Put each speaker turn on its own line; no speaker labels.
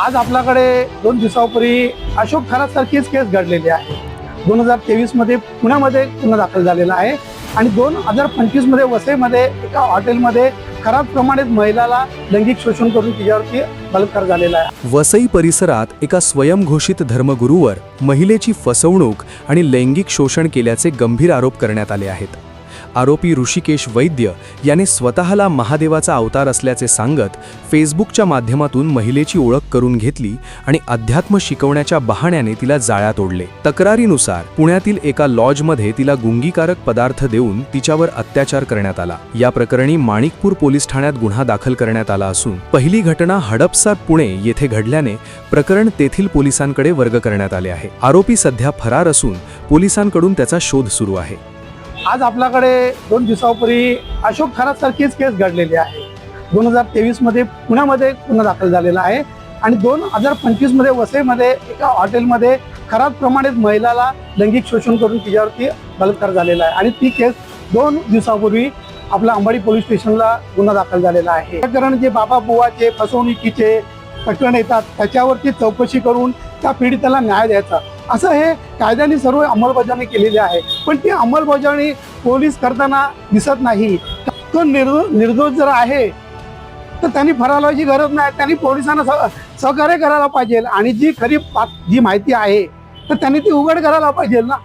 आज आपल्याकडे 2 दिवसापूर्वी अशोक खरात सारखीच केस घडलेली आहे। 2023 मध्ये पुण्यामध्ये गुन्हा दाखल झालेला आहे आणि 2025 मध्ये वसईमध्ये एका हॉटेलमध्ये खरातप्रमाणेच महिलाला लैंगिक शोषण करून तिच्यावरती बलात्कार झालेला आहे।
वसई परिसरात एका स्वयंघोषित धर्मगुरूवर महिलेची फसवणूक आणि लैंगिक शोषण केल्याचे गंभीर आरोप करण्यात आले आहेत। आरोपी ऋषिकेश वैद्य याने स्वतःला महादेवाचा अवतार असल्याचे सांगत फेसबुकच्या माध्यमातून महिलेची ओळख करून घेतली आणि अध्यात्म शिकवण्याच्या बहाण्याने तिला जाळ्यात ओढले। तक्रारीनुसार पुण्यातील एका लॉजमध्ये तिला गुंगीकारक पदार्थ देऊन तिच्यावर अत्याचार करण्यात आला। या प्रकरणी माणिकपूर पोलीस ठाण्यात गुन्हा दाखल करण्यात आला असून पहिली घटना हडपसर पुणे येथे घडल्याने प्रकरण तेथील पोलिसांकडे वर्ग करण्यात आले आहे। आरोपी सध्या फरार असून पोलिसांकडून त्याचा शोध सुरू आहे।
आज आपल्याकडे 2 दिवसापूर्वी अशोक खरात सारखीच केस घडलेली आहे। 2023 मध्ये पुण्यामध्ये गुन्हा दाखल झालेला आहे आणि 2025 मध्ये वसईमध्ये एका हॉटेलमध्ये खरातप्रमाणेच महिलाला लैंगिक शोषण करून तिच्यावरती बलात्कार झालेला आहे आणि ती केस 2 दिवसापूर्वी आपल्या अंबाडी पोलीस स्टेशनला गुन्हा दाखल झालेला आहे। प्रकरण जे बाबा बुवाचे फसवणुकीचे प्रकरण येतात त्याच्यावरती चौकशी करून त्या पीडिताला न्याय द्यायचा असं हे कायद्याने सर्व अंमलबजावणी केलेली आहे, पण ती अंमलबजावणी पोलीस करताना दिसत नाही। तो निर्दोष जर आहे तर त्यांनी फरार व्हायची गरज नाही, त्यांनी पोलिसांना सहकार्य करायला पाहिजे आणि जी खरी जी माहिती आहे तर त्यांनी ती उघड करायला पाहिजे ना।